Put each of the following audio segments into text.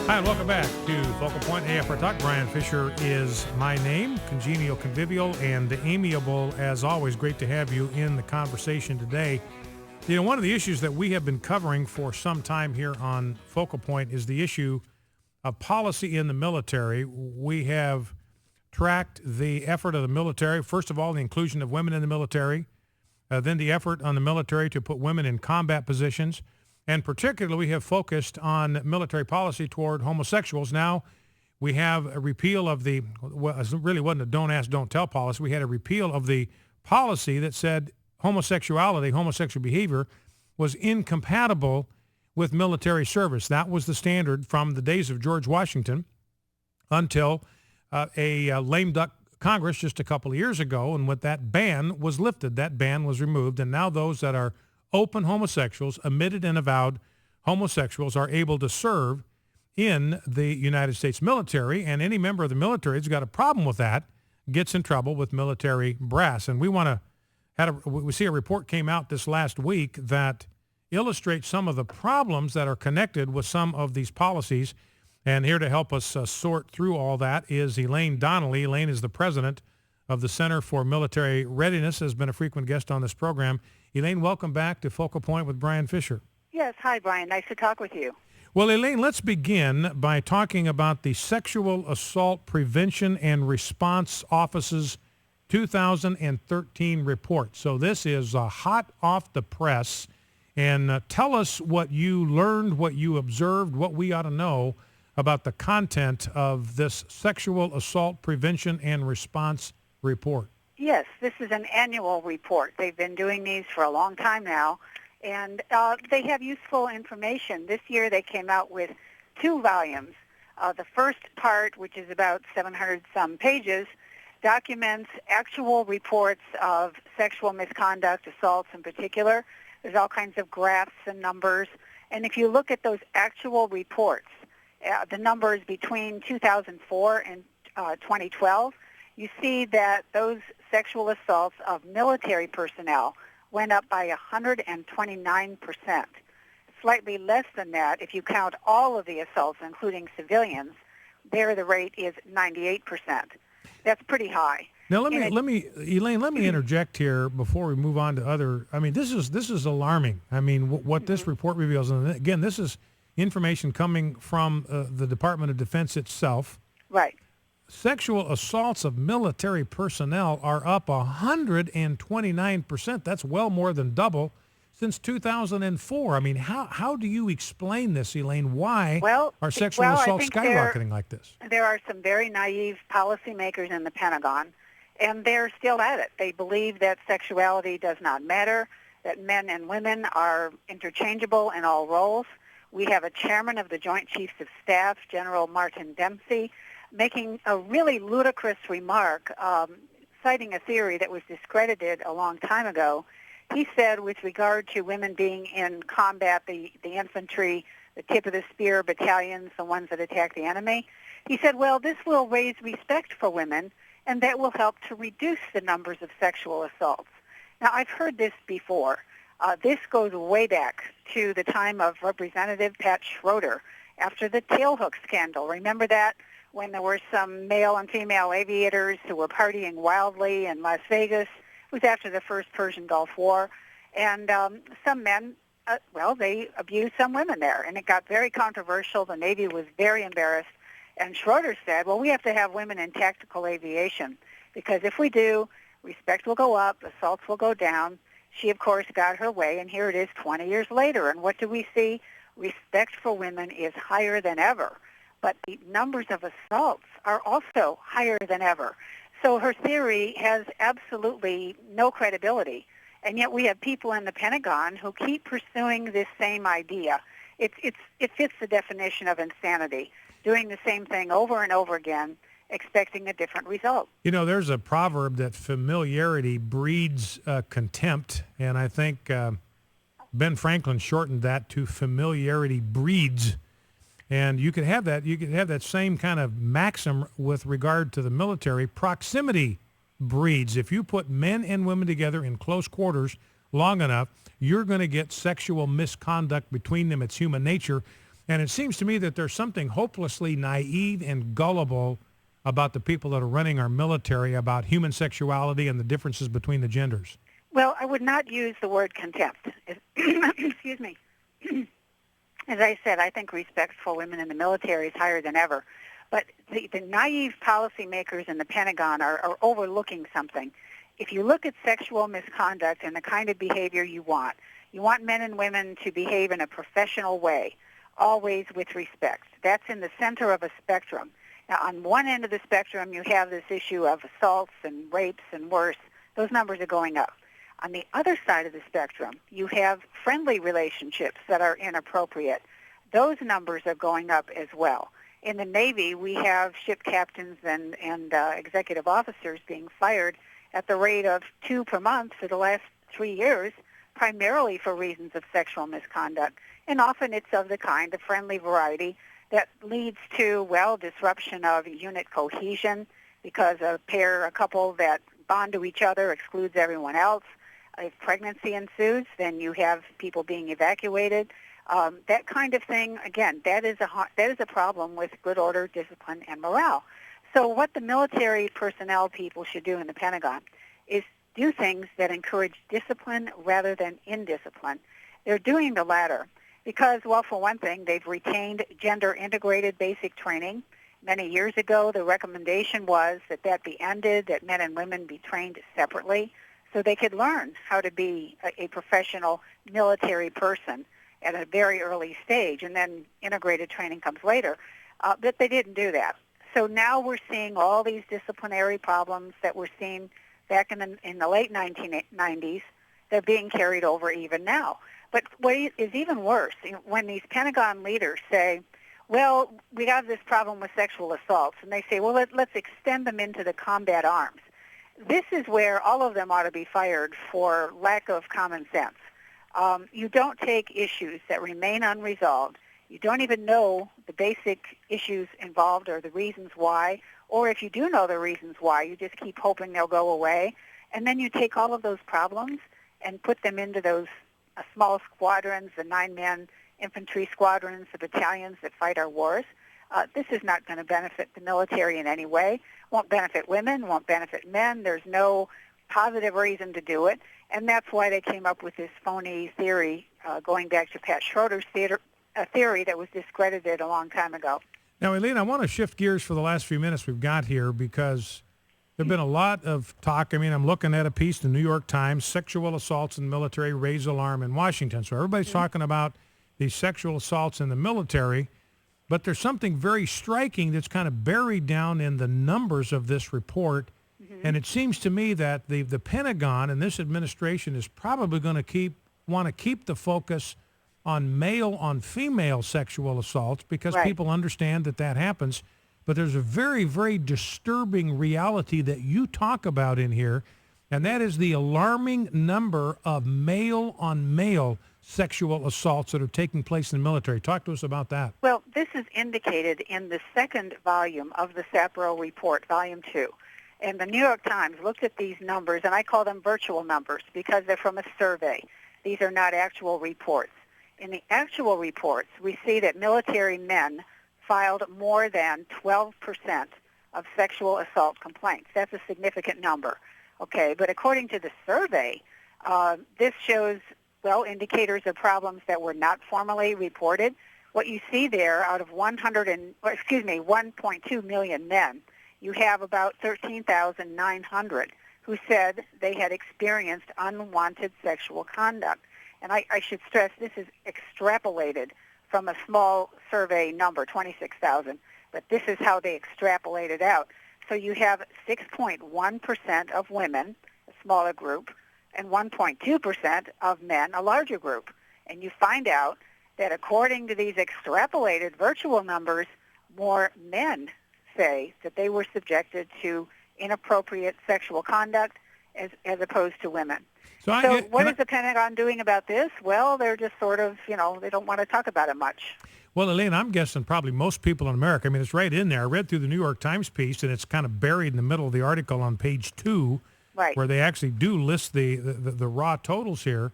Hi, and welcome back to Focal Point AFR Talk. Brian Fisher is my name, congenial, convivial, and amiable as always. Great to have you in the conversation today. You know, one of the issues that we have been covering for some time here on Focal Point is the issue of policy in the military. We have tracked the effort of the military, first of all, the inclusion of women in the military, then the effort on the military to put women in combat positions. And particularly, we have focused on military policy toward homosexuals. Now, we have a repeal of the, well, it really wasn't a don't ask, don't tell policy. We had a repeal of the policy that said homosexuality, homosexual behavior was incompatible with military service. That was the standard from the days of George Washington until a lame duck Congress just a couple of years ago. And when that ban was lifted, that ban was removed. And now those that are open homosexuals, admitted and avowed homosexuals, are able to serve in the United States military, and any member of the military who's got a problem with that gets in trouble with military brass. And we see a report came out this last week that illustrates some of the problems that are connected with some of these policies. And here to help us sort through all that is Elaine Donnelly. Elaine is the president of the Center for Military Readiness, has been a frequent guest on this program. Elaine, welcome back to Focal Point with Brian Fisher. Yes. Hi, Brian. Nice to talk with you. Well, Elaine, let's begin by talking about the Sexual Assault Prevention and Response Office's 2013 report. So this is hot off the press. And tell us what you learned, what you observed, what we ought to know about the content of this Sexual Assault Prevention and Response report. Yes, this is an annual report. They've been doing these for a long time now, and they have useful information. This year they came out with 2 volumes. The first part, which is about 700-some pages, documents actual reports of sexual misconduct, assaults in particular. There's all kinds of graphs and numbers. And if you look at those actual reports, the numbers between 2004 and 2012, you see that those sexual assaults of military personnel went up by 129%. Slightly less than that, if you count all of the assaults, including civilians, there the rate is 98%. That's pretty high. Now Elaine, let me interject here before we move on to other. I mean, this is alarming. I mean, what this report reveals, and again, this is information coming from the Department of Defense itself. Right. Sexual assaults of military personnel are up 129%. That's well more than double since 2004. I mean, how do you explain this, Elaine? Why are sexual assaults skyrocketing like this? There are some very naive policymakers in the Pentagon, and they're still at it. They believe that sexuality does not matter, that men and women are interchangeable in all roles. We have a chairman of the Joint Chiefs of Staff, General Martin Dempsey, making a really ludicrous remark, citing a theory that was discredited a long time ago. He said with regard to women being in combat, the infantry, the tip of the spear battalions, the ones that attack the enemy, he said, well, this will raise respect for women, and that will help to reduce the numbers of sexual assaults. Now, I've heard this before. This goes way back to the time of Representative Pat Schroeder after the tailhook scandal. Remember that? When there were some male and female aviators who were partying wildly in Las Vegas. It was after the first Persian Gulf War. And some men, they abused some women there. And it got very controversial. The Navy was very embarrassed. And Schroeder said, well, we have to have women in tactical aviation because if we do, respect will go up, assaults will go down. She, of course, got her way, and here it is 20 years later. And what do we see? Respect for women is higher than ever. But the numbers of assaults are also higher than ever. So her theory has absolutely no credibility. And yet we have people in the Pentagon who keep pursuing this same idea. It fits the definition of insanity, doing the same thing over and over again, expecting a different result. You know, there's a proverb that familiarity breeds contempt, and I think Ben Franklin shortened that to familiarity breeds. And you could have that. You could have that same kind of maxim with regard to the military. Proximity breeds. If you put men and women together in close quarters long enough, you're going to get sexual misconduct between them. It's human nature. And it seems to me that there's something hopelessly naive and gullible about the people that are running our military about human sexuality and the differences between the genders. Well, I would not use the word contempt. Excuse me. As I said, I think respect for women in the military is higher than ever. But the naive policymakers in the Pentagon are overlooking something. If you look at sexual misconduct and the kind of behavior you want men and women to behave in a professional way, always with respect. That's in the center of a spectrum. Now, on one end of the spectrum, you have this issue of assaults and rapes and worse. Those numbers are going up. On the other side of the spectrum, you have friendly relationships that are inappropriate. Those numbers are going up as well. In the Navy, we have ship captains and executive officers being fired at the rate of 2 per month for the last 3 years, primarily for reasons of sexual misconduct. And often it's of the kind, the friendly variety, that leads to, well, disruption of unit cohesion because a couple that bond to each other excludes everyone else. If pregnancy ensues, then you have people being evacuated. That kind of thing, again, that is a problem with good order, discipline, and morale. So what the military personnel people should do in the Pentagon is do things that encourage discipline rather than indiscipline. They're doing the latter because, well, for one thing, they've retained gender-integrated basic training. Many years ago, the recommendation was that be ended, that men and women be trained separately so they could learn how to be a professional military person at a very early stage, and then integrated training comes later. But they didn't do that. So now we're seeing all these disciplinary problems that were seen back in the late 1990s. They're being carried over even now. But what is even worse, when these Pentagon leaders say, well, we have this problem with sexual assaults, and they say, well, let's extend them into the combat arms. This is where all of them ought to be fired for lack of common sense. You don't take issues that remain unresolved. You don't even know the basic issues involved or the reasons why, or if you do know the reasons why, you just keep hoping they'll go away. And then you take all of those problems and put them into those small squadrons, the 9-man infantry squadrons, the battalions that fight our wars. This is not going to benefit the military in any way. Won't benefit women, won't benefit men. There's no positive reason to do it. And that's why they came up with this phony theory, going back to Pat Schroeder's theory that was discredited a long time ago. Now, Elaine, I want to shift gears for the last few minutes we've got here because there have been a lot of talk. I mean, I'm looking at a piece in the New York Times, sexual assaults in the military raise alarm in Washington. So everybody's talking about these sexual assaults in the military, but there's something very striking that's kind of buried down in the numbers of this report. And it seems to me that the Pentagon and this administration is probably going to want to keep the focus on male on female sexual assaults because people understand that happens. But there's a very, very disturbing reality that you talk about in here, and that is the alarming number of male on male sexual assaults that are taking place in the military. Talk to us about that. Well, this is indicated in the second volume of the SAPRO report, Volume 2. And the New York Times looked at these numbers, and I call them virtual numbers because they're from a survey. These are not actual reports. In the actual reports, we see that military men filed more than 12% of sexual assault complaints. That's a significant number. Okay, but according to the survey, this shows, well, indicators of problems that were not formally reported. What you see there, out of 1.2 million men, you have about 13,900 who said they had experienced unwanted sexual conduct. And I should stress this is extrapolated from a small survey number, 26,000, but this is how they extrapolated out. So you have 6.1% of women, a smaller group, and 1.2% of men, a larger group. And you find out that according to these extrapolated virtual numbers, more men say that they were subjected to inappropriate sexual conduct as opposed to women. So what is the Pentagon doing about this? Well, they're just sort of, they don't want to talk about it much. Well, Elaine, I'm guessing probably most people in America, I mean, it's right in there. I read through the New York Times piece, and it's kind of buried in the middle of the article on page 2, where they actually do list the raw totals here.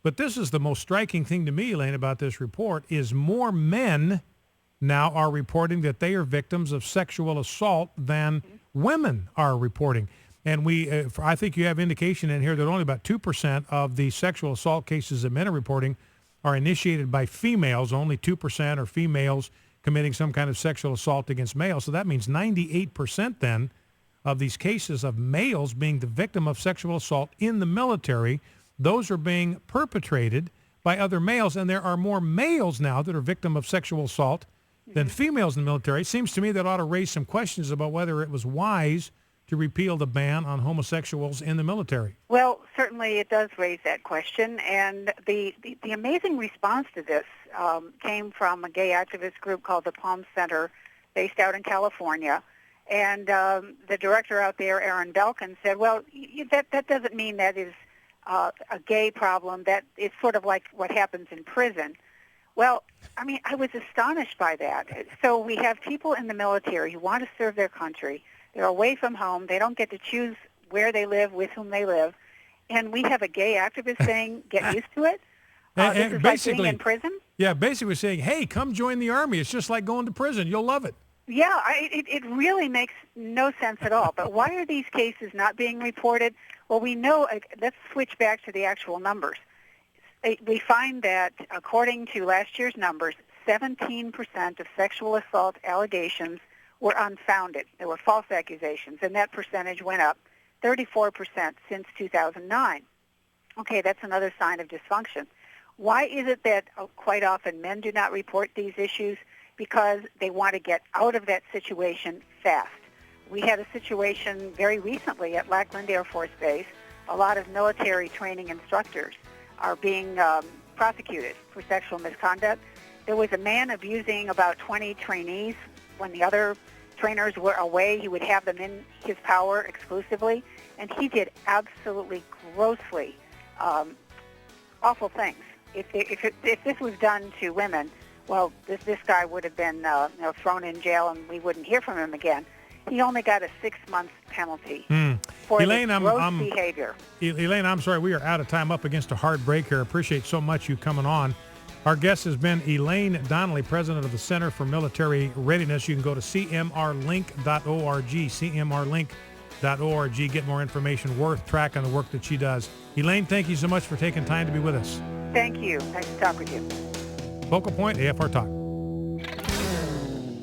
But this is the most striking thing to me, Elaine, about this report is more men now are reporting that they are victims of sexual assault than women are reporting. And I think you have indication in here that only about 2% of the sexual assault cases that men are reporting are initiated by females. Only 2% are females committing some kind of sexual assault against males. So that means 98% then of these cases of males being the victim of sexual assault in the military, those are being perpetrated by other males. And there are more males now that are victim of sexual assault than females in the military. It seems to me that ought to raise some questions about whether it was wise to repeal the ban on homosexuals in the military. Well, certainly it does raise that question, and the amazing response to this came from a gay activist group called the Palm Center, based out in California, and the director out there, Aaron Belkin, said, well, that doesn't mean that is a gay problem. That it's sort of like what happens in prison. Well, I mean, I was astonished by that. So we have people in the military who want to serve their country. They're away from home. They don't get to choose where they live, with whom they live. And we have a gay activist saying, get used to it. This is like being in prison. Yeah, basically saying, hey, come join the Army. It's just like going to prison. You'll love it. Yeah, it really makes no sense at all. But why are these cases not being reported? Well, we know, let's switch back to the actual numbers. We find that, according to last year's numbers, 17% of sexual assault allegations were unfounded. There were false accusations, and that percentage went up 34% since 2009. Okay, that's another sign of dysfunction. Why is it that quite often men do not report these issues? Because they want to get out of that situation fast. We had a situation very recently at Lackland Air Force Base. A lot of military training instructors are being prosecuted for sexual misconduct. There was a man abusing about 20 trainees. When the other trainers were away, he would have them in his power exclusively, and he did absolutely grossly awful things. If this was done to women, well, this guy would have been thrown in jail, and we wouldn't hear from him again. He only got a 6-month penalty for Elaine, this gross behavior. Elaine, I'm sorry, we are out of time, up against a hard break here. Appreciate so much you coming on. Our guest has been Elaine Donnelly, president of the Center for Military Readiness. You can go to cmrlink.org, cmrlink.org, get more information worth tracking the work that she does. Elaine, thank you so much for taking time to be with us. Thank you. Nice to talk with you. Focal Point, AFR Talk.